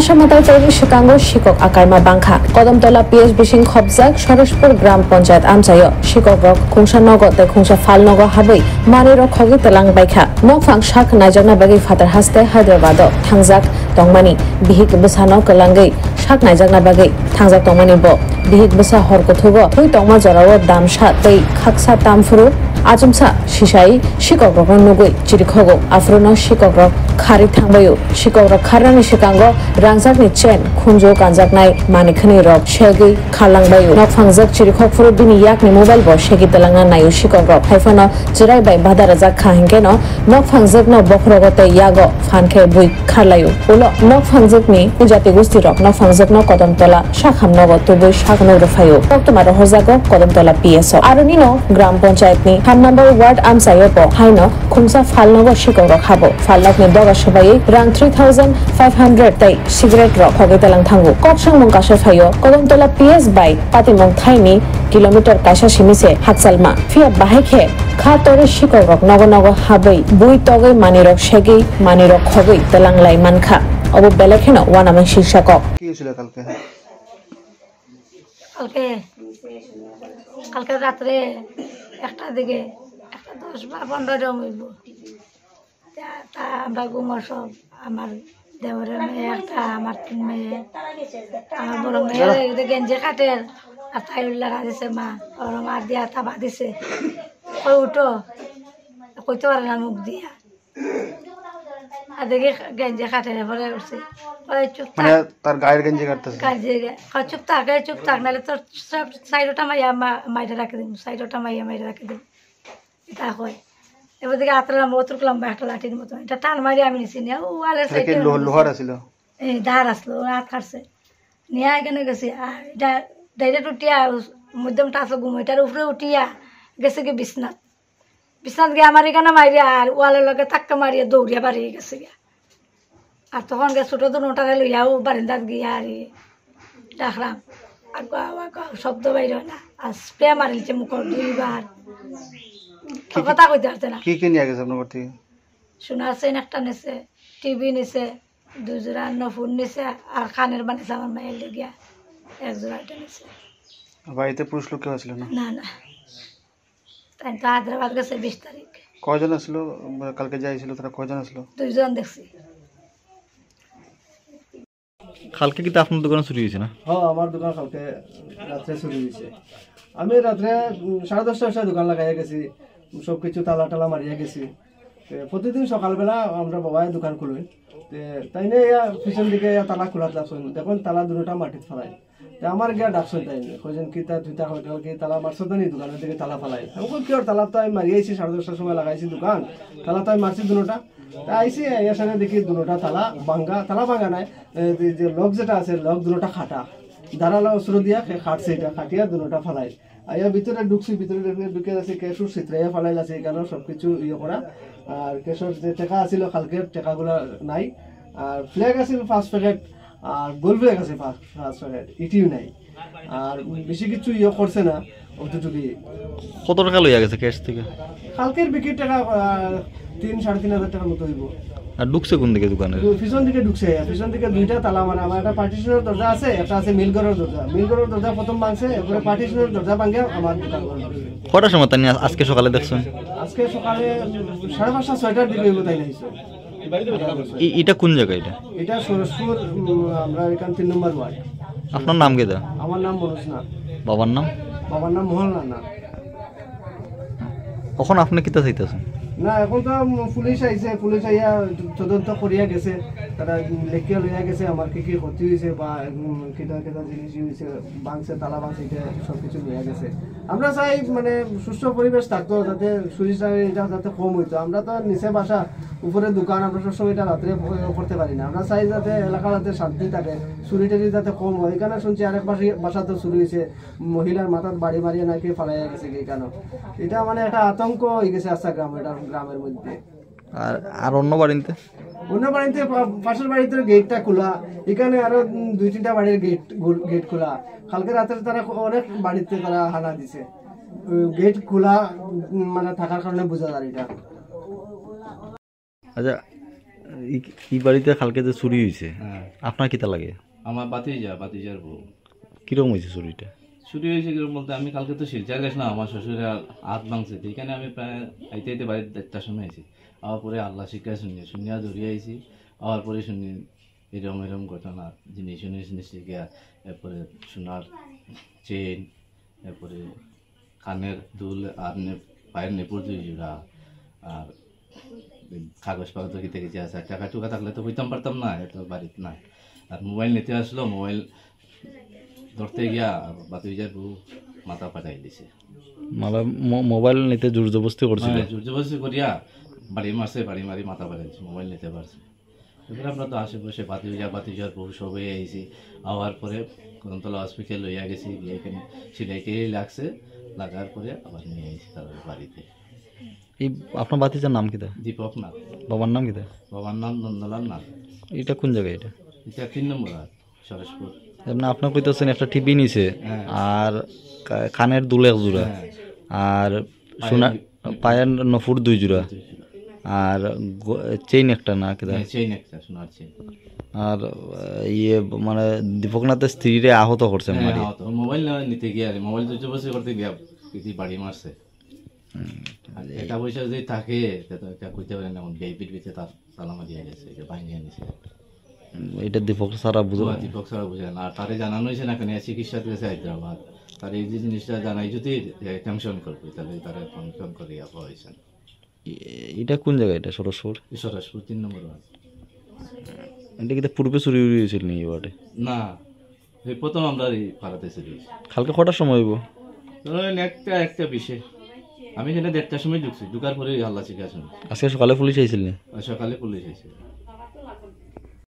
আসামাতাল চৌধুরী শিকাঙ্গ শিকক আকাইমা বাংখা কদমতলা পিএস বিশিং খবজাক সরেশপুর গ্রাম পঞ্চায়েত আমচায় শিকক রক খুংসা নগদ খুংসা ফাল নগ হাবৈ মানি রক খগি তেলাং বাইখা নকফাং শাক নাইজাকনা বাগি ফাতার হাসতে হায়দ্রাবাদ থাংজাক তংমানি বিহিক বসানো কলাঙ্গৈ শাক নাইজাকনা বাগি থাংজাক তংমানি ব বিহিক বসা হরকথুগ হুই তংমা জরাও দামসা তৈ খাকসা তামফুরু আজমসা সিসাই শিকক রক নুগৈ চিরিখগো আফরুনো শিকক রক খারি থাংবায়ু শিকক রক খারানি শিকাঙ্গ রাংজাকনি চেন খুনজো কানজাকনাই মানিখনি রক শেগৈ খারলাংবায়ু নকফাংজাক চিরিখগফুরু বিনি ইয়াকনি মোবাইল ব শেগি তেলাংনা নায়ু শিকক রক হাইফানো জিরাইবাই বাদারাজাক খাহিংকেনো নকফাংজাকনো বখরগতে ইয়াগো ফানখে বুই খারলায়ু উলো নকফাংজাকনি উজাতি গুস্তি রক নকফাংজাকনো কদমতলা শাখাম নগদ তুবুই শাকনো রফায়ু বর্তমান হরজাগো কদমতলা পিএসও আরনিনো গ্রাম পঞ্চায়েতনি 3 নম্বর ওয়ার্ড আমসায়প হাইনো খুমসা ফালনগর শিকক রক হাবো ফালনগনি দগা সবাই রাং 3500 তাই সিগারেট রক হগে তেলাং থাঙ্গু ককসাং মংকাশে ফাইও কদমতলা পিএস বাই পাতিমং থাইনি কিলোমিটার কাইসা সিমিসে হাকসালমা ফিয়া বাহেখে খা তরে শিকক রক নগ নগ হাবৈ বুই তগৈ মানি রক শেগৈ মানি রক খগৈ তেলাং লাই মানখা অব বেলেখেনো ওয়ানামে শীর্ষক কি হয়েছিল কালকে কালকে রাত্রে একটা দিকে একটা 10 বা 15 জন হইব তা আমরা ঘুমার সব আমার দেওরের মেয়ে একটা আমার 3 মেয়ে আমার বড় মেয়ে গেঞ্জি কাটের আর তাই লাগা দিছে মা ওর মা দিয়া তাবা দিছে ওই উঠো কইতে পারে না মুখ দিয়া আর দেখি গেঞ্জি কাটে পরে উঠছে ওই চুপ মানে তার গায়ের গেঞ্জি কাটতেছে চুপ থাক নাহলে তোর সব সাইডটা মাইটা রাখে দিন সাইডটা মাইটা রাখে দিন এটা হয় এবার দিকে আতলাম অতুরকলাম একটা লাঠির মতো এটা টান মারি আমি নিছি নিয়ে ওয়ালের সাইডে লোহার আছিল এই ধার আসলো হাত কাটছে নিয়ে এখানে গেছি আর এটা ডাইরেক্ট উঠিয়া মধ্যমটা আসলো ঘুমো এটার উপরে উঠিয়া গেছে কি বিছনাথ গিয়ে আমার এখানে মারিয়া আর ওয়ালের লগে ধাক্কা মারিয়া দৌড়িয়া বাড়িয়ে গেছে গিয়া আর তখন গে ছোটো তো নোটারে লইয়াও বারিন্দাত গিয়া আর ডাকলাম আর শব্দ বাইর হয় না আর স্প্রে মারিলছে মুখর 2 বার কথা কইতে পারছে না কি নিয়ে গেছে আপনার থেকে সোনার চেইন একটা নিছে টিভি নিছে 2 জোড়া নফুন নিছে আর কানের বানিয়েছে আমার মায়ের লেগিয়া 1 জোড়া এটা নিছে বাড়িতে পুরুষ লোক কেউ ছিল না না তাই তো হায়দ্রাবাদ গেছে 20 তারিখ কয়জন আসলো কালকে যাইছিল তারা কয়জন আসলো 2 জন দেখছি কালকে কি আপনার দোকানে চুরি হয়েছে না? হ্যাঁ আমার দোকান কালকে রাত্রে চুরি হয়েছে আমি রাত্রে 10:30 দোকান লাগাইয়া গেছি সব কিছু তালা টালা মারিয়া গেছি প্রতিদিন সকালবেলা আমরা বাবাই দোকান খুলই তাই নিয়ে পিছন দিকে তালা খোলা ডাকছেন দেখুন তালা দুটা মাটিত ফেলাই আমার গিয়া ডাকছেন তাই কইছেন কি তা দুইটা কি তালা মারছো তো নি দোকানের দিকে তালা ফেলাই আমি কি আর তালা তো আমি মারিয়েছি 10:30 সময় লাগাইছি দোকান তালা তো আমি মারছি দুটা আইসি এর সাথে দেখি দুটা তালা ভাঙা নাই যে লক যেটা আছে লক দুটা খাটা দাঁড়ালো শুরু দিয়া খাটছে এটা খাটিয়া দুটা ফেলাই আইয়া ভিতরে ঢুকছি ভিতরে ঢুকে আছে কেশুর চিত্রাইয়া ফেলাই আছে এখানে সবকিছু ইয়ে করা আর কেশুর যে টেকা আছিল কালকের টেকাগুলা নাই আর ফ্ল্যাগ আছিল 5 প্যাকেট আর গোল ফ্ল্যাগ আছে 5 প্যাকেট ইটিও নাই আর বেশি কিছু ইয়ে করছে না অতটুকুই কত টাকা লইয়া গেছে ক্যাশ থেকে কালকের বিক্রির টাকা 3-3.5 টাকার মতো হইব আর ঢুকছে কোন দিকে দোকানে পিছন দিকে ঢুকছে পিছন দিকে দুইটা তালা মানে আমার একটা পার্টিশনের দরজা আছে একটা আছে মিলঘরের দরজা প্রথম ভাঙছে এরপরে পার্টিশনের দরজা ভাঙে আমার দোকান কটার সময় তাই আজকে সকালে দেখছেন আজকে সকালে 5:30-6টার দিকে হইব তাই নাইছে এটা কোন জায়গা এটা সরস্পুর আমরা এখান 3 নম্বর ওয়ার্ড আপনার নাম কি দা আমার নাম মনোজ না বাবার নাম মোহনলাল না কখন আপনি কিতা চাইতেছেন না এখন তো পুলিশ আইছে পুলিশ আইয়া তদন্ত করিয়া গেছে তারা লেখিয়া লইয়া গেছে আমার কি ক্ষতি হয়েছে বা কেটা জিনিস হয়েছে ভাঙছে তালা ভাঙছে এটা সবকিছু লইয়া গেছে আমরা চাই মানে সুস্থ পরিবেশ থাকতো যাতে চুরিটা এটা যাতে কম হইতো আমরা তো নিচে বাসা উপরে দোকান আমরা সবসময় এটা রাত্রে করতে পারি না আমরা চাই যাতে এলাকা যাতে শান্তি থাকে চুরি টুরি যাতে কম হয় এখানে শুনছি আরেক বাসা তো চুরি হয়েছে মহিলার মাথার বাড়ি মারিয়ে নাকি ফালাইয়া গেছে এখানে এটা মানে একটা আতঙ্ক হয়ে গেছে আচ্ছা গ্রামের মধ্যে আর অন্য বাড়িতে পাশের বাড়িতে গেটটা খোলা এখানে আরো 2-3টা বাড়ির গেট খোলা কালকে রাতে তারা অনেক বাড়িতে তারা হানা দিছে গেট খোলা মানে থাকার কারণে বোঝা যায় এটা আচ্ছা এই বাড়িতে কালকে যে চুরি হয়েছে হ্যাঁ আপনার কিতা লাগে? আমার বাতিজার বউ কিরকম হয়েছে চুরিটা? ছুটি হয়েছে কিরকম বলতে আমি কালকে তো শিলচার গেছিলাম, আমার শ্বশুরের হাত ভাঙছে, এখানে আমি প্রায় আইতে বাড়ির 1টার সময় আইছি। আবার পরে আল্লাহ শিক্ষায় শুনিয়া ধরিয়ে আইছি। আবার পরে শুনি এরম ঘটনা, জিনিস গিয়া এরপরে সোনার চেন, এরপরে কানের দুল আর পায়ের নেপুর 2 জোড়া, আর কাগজ পাগজ কিতে কিছু আছে। টাকা টুকা থাকলে তো হইতাম পারতাম না, এত বাড়িতে নাই। আর মোবাইল নিতে আসলো, মোবাইল ধরতে গিয়া বাতিজার বউ মাথা পাঠাই দিছে। মানে মোবাইল নিতে জোর জবরদস্তি করছিল? জোর জবরদস্তি করিয়া বাড়ি মারি মাথা পাঠাইছে, মোবাইল নিতে পারছে। এবার আমরা তো আশেপাশে বাতিজার বউ সবাই আইছি। আবার পরে কদমতলা হসপিটাল লইয়া গেছি, গিয়ে এখানে সিলাইকে লাগছে, লাগার পরে আবার নিয়ে আইছি তাদের বাড়িতে। এই আপনার বাতিজার নাম কিতা? দীপক নাথ। বাবার নাম কিতা? বাবার নাম নন্দলাল নাথ। এটা কোন জায়গায় এটা? এটা 3 নম্বর হাট, সরেশপুর। এমনি আপনার কইতেছেন একটা টিভি নিছে, হ্যাঁ। আর কানের দুল 1 জোড়া, হ্যাঁ। আর সোনা পায়ের নফুর 2 জোড়া, আর চেইন একটা না কিতা? চেইন একটা, সোনার চেইন। আর ইয়ে মানে দীপকনাথের স্ত্রীরে আহত করছে মারি। মোবাইল নিতে গিয়া, মোবাইল তো জবরদস্তি করতে গিয়া কিছু বাড়ি মারছে। টাকা পয়সা যদি থাকে এটা কইতে পারেন, এমন ভিআইপির ভিতরে তার তালা মারিয়া গেছে, এটা ভাঙিয়া নিছে। এটা দীপক সারা বুঝো? দীপক ছাড়া বুঝে না। আর তারে জানানো হয়েছে না কেন চিকিৎসা দিয়েছে হায়দ্রাবাদ। তার এই যে জিনিসটা জানাই যদি টেনশন করবে, তাহলে তারা টেনশন করিয়া হয়েছে। এটা কোন জায়গায় এটা? সরস্বর? সরস্বর 3 নম্বর ওয়ার্ড। এটা কি পূর্বে চুরি হয়েছিল নি এবারে? না, এই প্রথম আমরা এই পাড়াতে চুরি হয়েছি। কালকে কটার সময় হইব? ধরেন একটা বিষয়, আমি সেটা 1টার সময় ঢুকছি, ঢুকার পরে হাল্লা শিখা শুনি। আজকে সকালে পুলিশ আইছিল নি? সকালে পুলিশ এসে